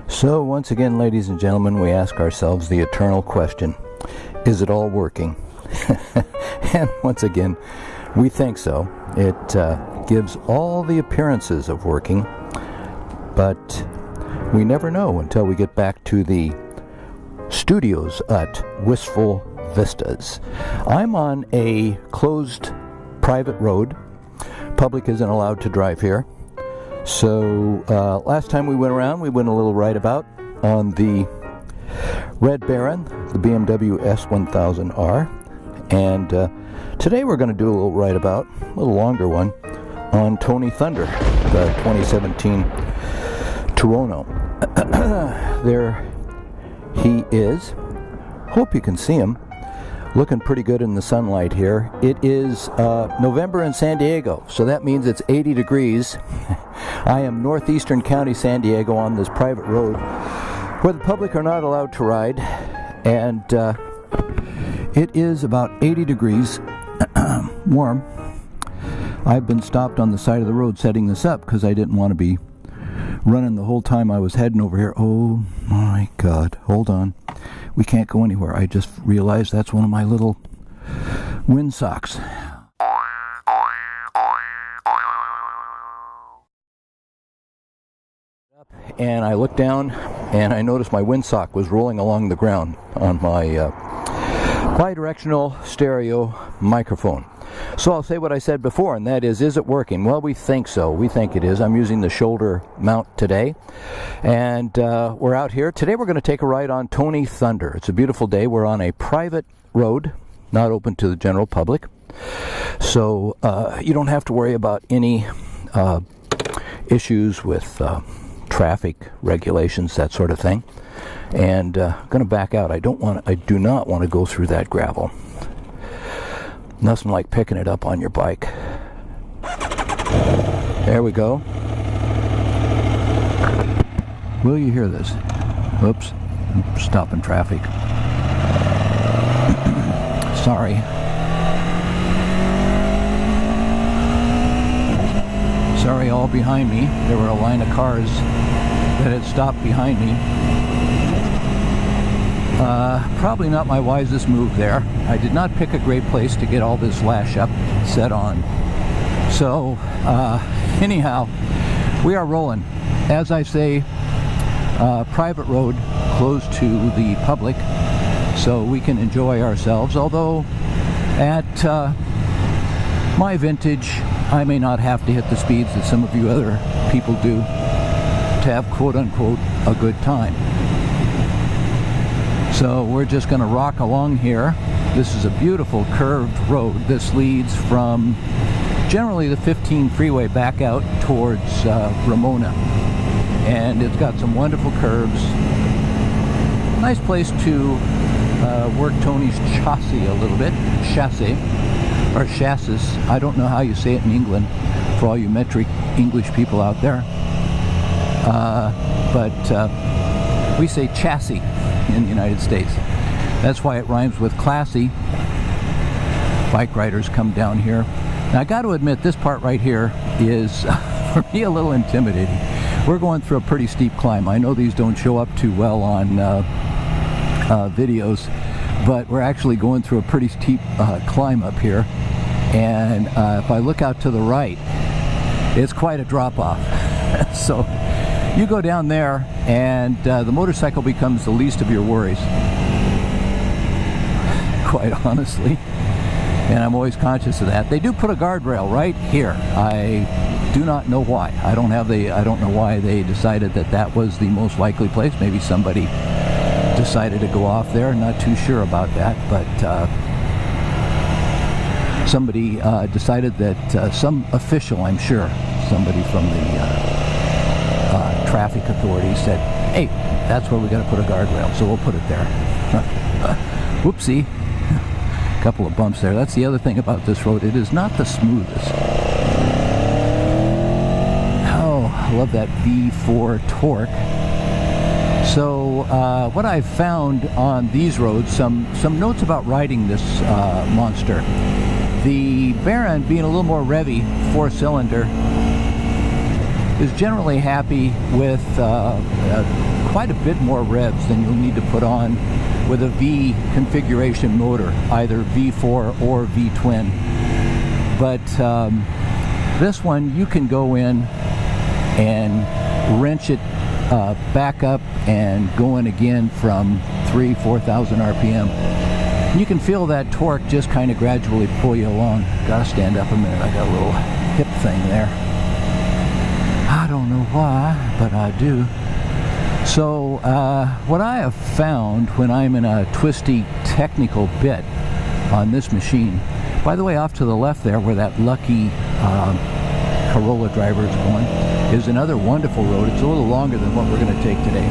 So once again, ladies and gentlemen, we ask ourselves the eternal question, is it all working? And once again, we think so. It gives all the appearances of working, but we never know until we get back to the studios at Wistful Vistas. I'm on a closed private road. Public isn't allowed to drive here. So last time we went around, we went a little right about on the Red Baron, the BMW S1000R, and today we're going to do a little right about, a little longer one, on Tony Thunder, the 2017 Tuono. There he is. Hope you can see him. Looking pretty good in the sunlight here. It is November in San Diego, so that means it's 80 degrees. I am northeastern county San Diego on this private road where the public are not allowed to ride, and it is about 80 degrees warm. I've been stopped on the side of the road setting this up because I didn't want to be running the whole time I was heading over here. Oh my God, hold on. We can't go anywhere. I just realized that's one of my little windsocks. And I looked down and I noticed my windsock was rolling along the ground on my bidirectional stereo microphone. So I'll say what I said before, and that is it working? Well, we think so. We think it is. I'm using the shoulder mount today, and we're out here. Today we're going to take a ride on Tony Thunder. It's a beautiful day. We're on a private road, not open to the general public. So you don't have to worry about any issues with traffic regulations, that sort of thing. And I'm going to back out. I do not want to go through that gravel. Nothing like picking it up on your bike. There we go. Will you hear this? Oops, I'm stopping traffic. Sorry. Sorry, all behind me. There were a line of cars that had stopped behind me. Probably not my wisest move there. I did not pick a great place to get all this lash up set on. So, anyhow, we are rolling. As I say, private road closed to the public, so we can enjoy ourselves. Although, at my vintage, I may not have to hit the speeds that some of you other people do to have quote-unquote a good time. So we're just going to rock along here. This is a beautiful curved road. This leads from generally the 15 freeway back out towards Ramona. And it's got some wonderful curves. Nice place to work Tony's chassis a little bit. Chassis. Or chassis. I don't know how you say it in England for all you metric English people out there. But we say chassis in the United States. That's why it rhymes with classy. Bike riders come down here. Now I got to admit, this part right here is for me a little intimidating. We're going through a pretty steep climb. I know these don't show up too well on videos, but we're actually going through a pretty steep climb up here, and if I look out to the right, it's quite a drop-off. So you go down there and the motorcycle becomes the least of your worries, quite honestly, and I'm always conscious of that. They do put a guardrail right here. I do not know why. I don't know why they decided that that was the most likely place. Maybe somebody decided to go off there. Not too sure about that, but somebody decided that some official, I'm sure, somebody from the traffic authority said, hey, that's where we got to put a guardrail, so we'll put it there. Whoopsie. A couple of bumps there. That's the other thing about this road. It is not the smoothest. Oh, I love that V4 torque. So what I've found on these roads, some notes about riding this monster. The Baron being a little more revvy, 4-cylinder, is generally happy with quite a bit more revs than you'll need to put on with a V configuration motor, either V4 or V-twin. But this one, you can go in and wrench it back up and going again from 4,000 RPM. You can feel that torque just kind of gradually pull you along. Gotta stand up a minute, I got a little hip thing there. I don't know why, but I do. So what I have found when I'm in a twisty technical bit on this machine, by the way, off to the left there where that lucky Corolla driver is going, is another wonderful road. It's a little longer than what we're going to take today,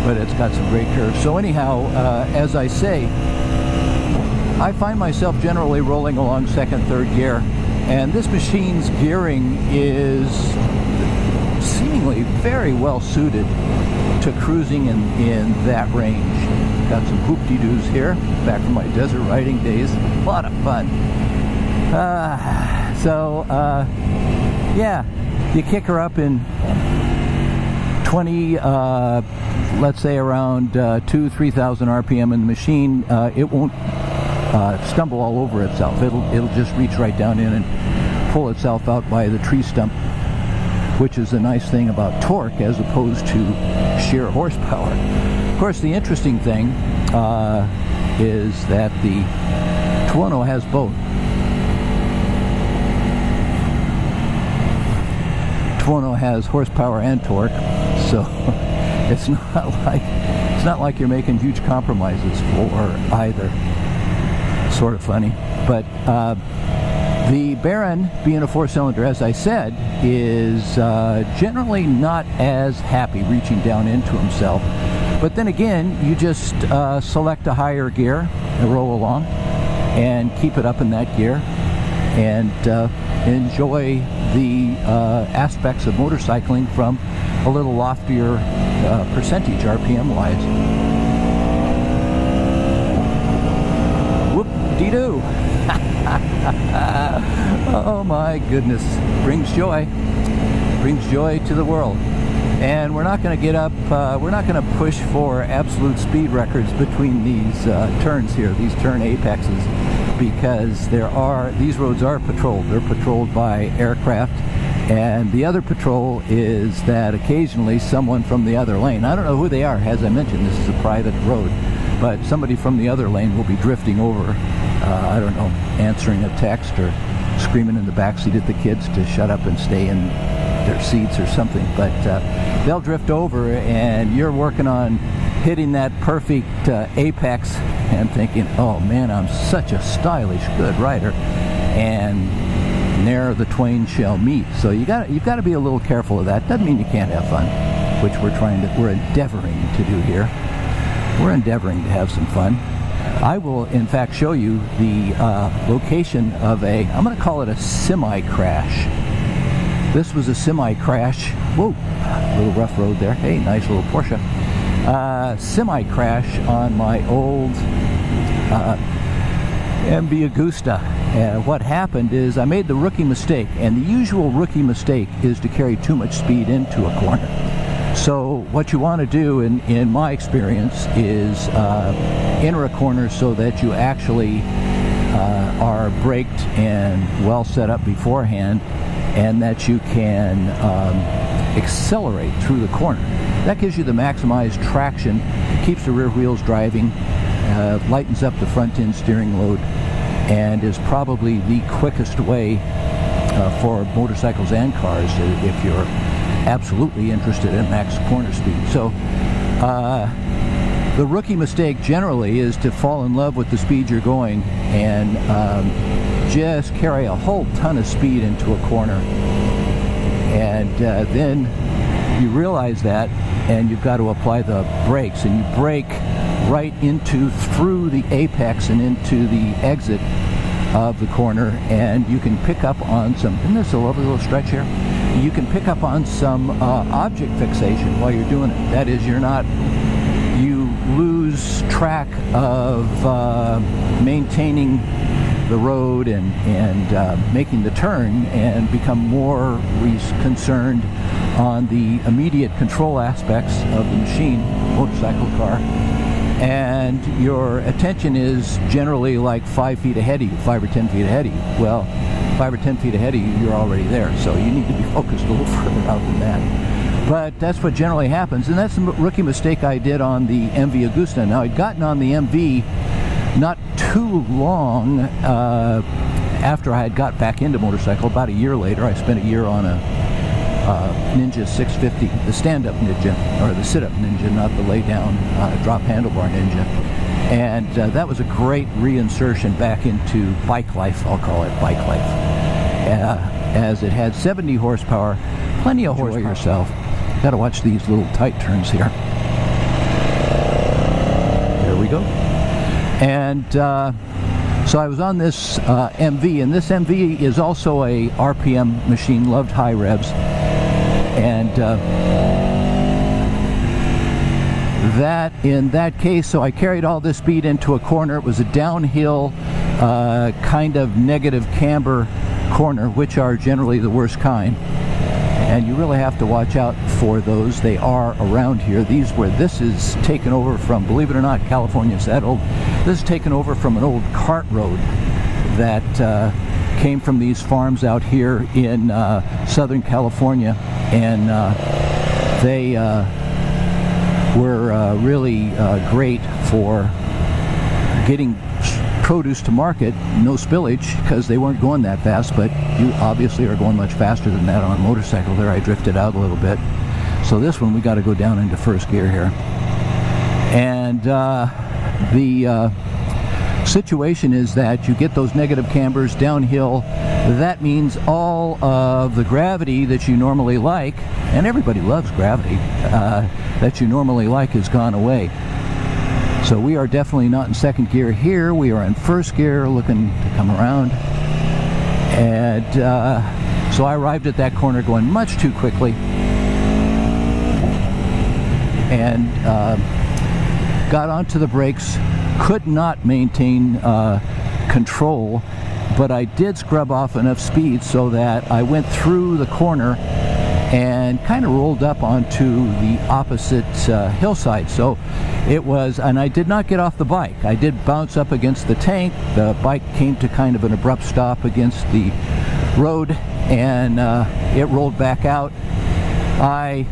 but it's got some great curves. So anyhow, as I say, I find myself generally rolling along second, third gear, and this machine's gearing is seemingly very well suited to cruising in that range. Got some hoop-de-doos here, back from my desert riding days. A lot of fun. Yeah, you kick her up in 20, let's say around 2,000-3,000 RPM in the machine. It won't stumble all over itself. It'll just reach right down in and pull itself out by the tree stump, which is the nice thing about torque as opposed to sheer horsepower. Of course, the interesting thing is that the Tuono has both. Tuono has horsepower and torque, so it's not like you're making huge compromises for either. Sort of funny, but the Baron, being a four-cylinder, as I said, is generally not as happy reaching down into himself. But then again, you just select a higher gear and roll along and keep it up in that gear and enjoy the aspects of motorcycling from a little loftier percentage RPM-wise. Whoop-de-doo! Oh my goodness, brings joy to the world. And we're not going to get up, we're not going to push for absolute speed records between these turns here, these turn apexes, because these roads are patrolled. They're patrolled by aircraft, and the other patrol is that occasionally someone from the other lane, I don't know who they are, as I mentioned, this is a private road, but somebody from the other lane will be drifting over, I don't know, answering a text or screaming in the backseat at the kids to shut up and stay in their seats or something. But they'll drift over, and you're working on hitting that perfect apex and thinking, oh man, I'm such a stylish, good rider, and ne'er the twain shall meet. So you've got to be a little careful of that. Doesn't mean you can't have fun, which we're endeavoring to do here. We're endeavoring to have some fun. I will, in fact, show you the location of I'm going to call it a semi-crash. This was a semi-crash. Whoa, a little rough road there. Hey, nice little Porsche. Semi-crash on my old MB Agusta. What happened is I made the rookie mistake, and the usual rookie mistake is to carry too much speed into a corner. So what you want to do, in my experience, is enter a corner so that you actually are braked and well set up beforehand, and that you can accelerate through the corner. That gives you the maximized traction, keeps the rear wheels driving, lightens up the front end steering load, and is probably the quickest way for motorcycles and cars if you're absolutely interested in max corner speed. So the rookie mistake generally is to fall in love with the speed you're going and just carry a whole ton of speed into a corner, and then you realize that, and you've got to apply the brakes, and you brake right through the apex and into the exit of the corner, and you can pick up on some, isn't this a lovely little stretch here? You can pick up on some object fixation while you're doing it. That is, you lose track of maintaining the road and making the turn, and become more concerned on the immediate control aspects of the machine, motorcycle, car, and your attention is generally like 5 feet ahead of you, 5 or 10 feet ahead of you. Well, 5 or 10 feet ahead of you, you're already there, so you need to be focused a little further out than that. But that's what generally happens, and that's the rookie mistake I did on the MV Agusta. Now, I'd gotten on the MV not too long after I had got back into motorcycle. About a year later, I spent a year on a Ninja 650, the stand-up Ninja, or the sit-up Ninja, not the lay-down drop handlebar Ninja. And that was a great reinsertion back into bike life, I'll call it bike life. As it had 70 horsepower, plenty of horsepower. Enjoy yourself. Got to watch these little tight turns here. There we go. And so I was on this MV, and this MV is also a RPM machine, loved high revs. And in that case, so I carried all this speed into a corner. It was a downhill kind of negative camber corner, which are generally the worst kind. And you really have to watch out for those. They are around here. This is taken over from, believe it or not, California's that old. This is taken over from an old cart road that came from these farms out here in Southern California, and they were really great for getting produce to market, no spillage, because they weren't going that fast, but you obviously are going much faster than that on a motorcycle. There I drifted out a little bit. So this one we got to go down into first gear here. And the situation is that you get those negative cambers downhill. That means all of the gravity that you normally like, and everybody loves gravity, that you normally like has gone away. So we are definitely not in second gear here. We are in first gear, looking to come around. And so I arrived at that corner going much too quickly, and got onto the brakes. Could not maintain control, but I did scrub off enough speed so that I went through the corner and kind of rolled up onto the opposite hillside. So it was, and I did not get off the bike. I did bounce up against the tank. The bike came to kind of an abrupt stop against the road, and it rolled back out. I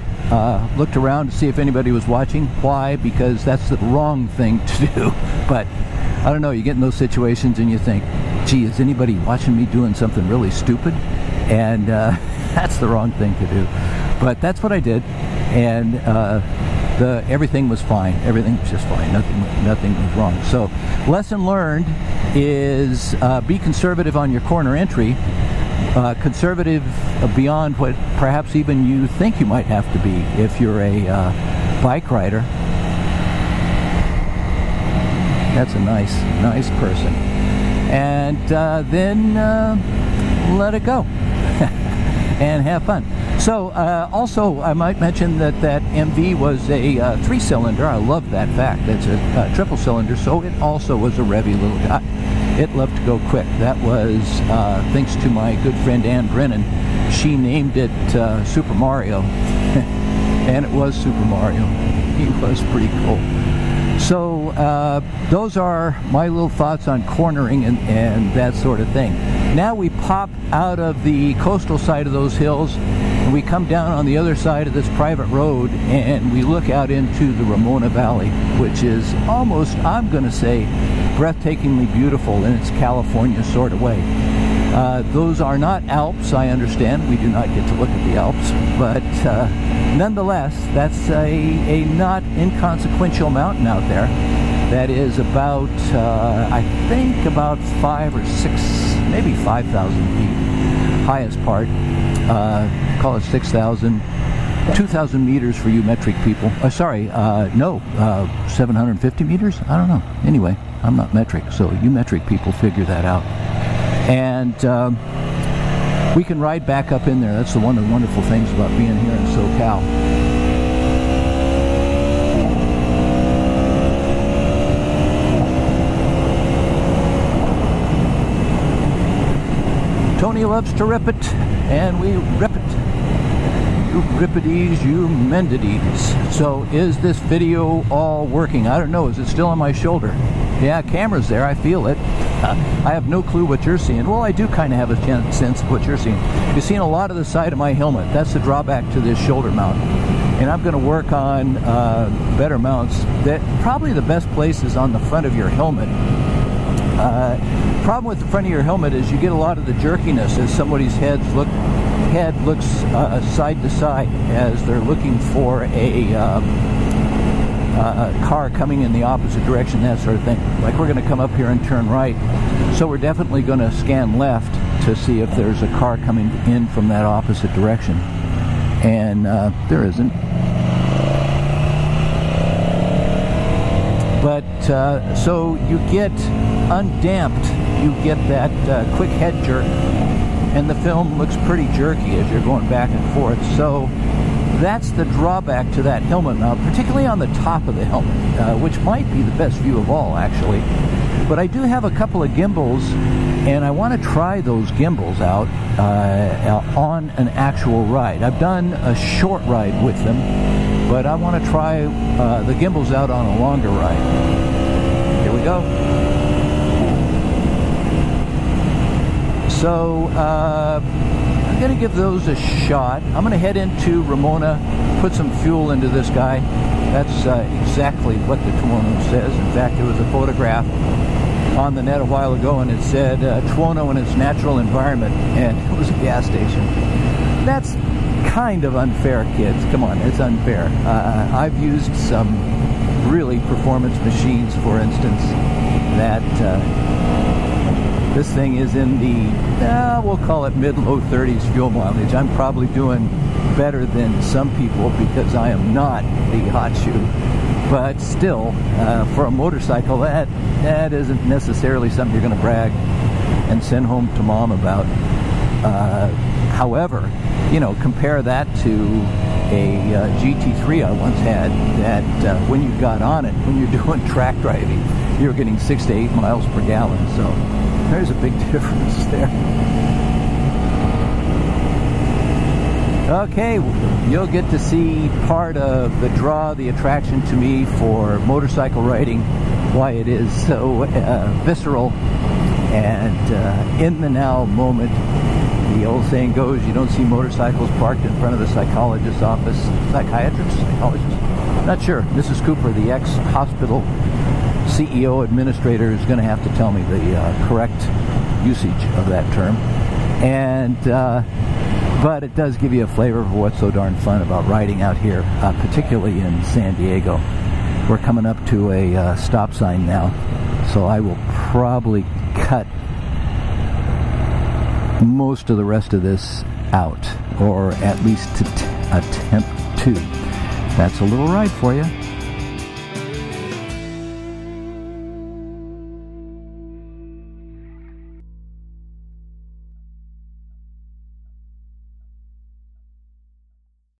looked around to see if anybody was watching. Why? Because that's the wrong thing to do. But I don't know, you get in those situations and you think, gee, is anybody watching me doing something really stupid? And that's the wrong thing to do. But that's what I did, and everything was fine. Everything was just fine. Nothing was wrong. So lesson learned is be conservative on your corner entry. Conservative beyond what perhaps even you think you might have to be if you're a bike rider. That's a nice person. And then let it go and have fun. So also I might mention that MV was a 3-cylinder. I love that fact. It's a triple cylinder, so it also was a revvy little guy. It loved to go quick. That was thanks to my good friend Ann Brennan. She named it Super Mario, and it was Super Mario. He was pretty cool. So those are my little thoughts on cornering and that sort of thing. Now we pop out of the coastal side of those hills, and we come down on the other side of this private road, and we look out into the Ramona Valley, which is almost, I'm going to say, breathtakingly beautiful in its California sort of way. Those are not Alps, I understand. We do not get to look at the Alps, but nonetheless, that's a not inconsequential mountain out there. That is about, I think, about 5 or 6, maybe 5,000 feet. Highest part, call it 6,000, 2,000 meters for you metric people. Sorry, no, 750 meters? I don't know. Anyway, I'm not metric, so you metric people figure that out. And we can ride back up in there. That's one of the wonderful things about being here in SoCal. Tony loves to rip it, and we rip it. Euripides Eumenides. So is this video all working? I don't know. Is it still on my shoulder? Yeah, camera's there. I feel it. I have no clue what you're seeing. Well, I do kind of have a sense of what you're seeing. You're seeing a lot of the side of my helmet. That's the drawback to this shoulder mount. And I'm going to work on better mounts. That probably the best place is on the front of your helmet. Problem with the front of your helmet is you get a lot of the jerkiness as somebody's head looks side to side as they're looking for a car coming in the opposite direction, that sort of thing. Like we're going to come up here and turn right, so we're definitely going to scan left to see if there's a car coming in from that opposite direction, and there isn't. But so you get undamped, you get that quick head jerk, and the film looks pretty jerky as you're going back and forth. So that's the drawback to that helmet mount, particularly on the top of the helmet, which might be the best view of all, actually. But I do have a couple of gimbals, and I want to try those gimbals out on an actual ride. I've done a short ride with them, but I want to try the gimbals out on a longer ride. Here we go. So I'm going to give those a shot. I'm going to head into Ramona, put some fuel into this guy. That's exactly what the Tuono says. In fact, there was a photograph on the net a while ago, and it said Tuono in its natural environment, and it was a gas station. That's kind of unfair, kids. Come on, it's unfair. I've used some really performance machines, for instance, that this thing is in the, we'll call it mid-low 30s fuel mileage. I'm probably doing better than some people because I am not the hot shoe. But still, for a motorcycle, that isn't necessarily something you're going to brag and send home to mom about. However, you know, compare that to a GT3 I once had that when you got on it, when you're doing track driving, you're getting 6 to 8 miles per gallon. So there's a big difference there. Okay, you'll get to see part of the draw, the attraction to me for motorcycle riding, why it is so visceral and in the now moment. The old saying goes, you don't see motorcycles parked in front of the psychologist's office. Psychiatrist? Psychologist? Not sure. Mrs. Cooper, the ex-hospital CEO administrator, is going to have to tell me the correct usage of that term. And but it does give you a flavor for what's so darn fun about riding out here, particularly in San Diego. We're coming up to a stop sign now, so I will probably cut most of the rest of this out, or at least to attempt to. That's a little ride for you.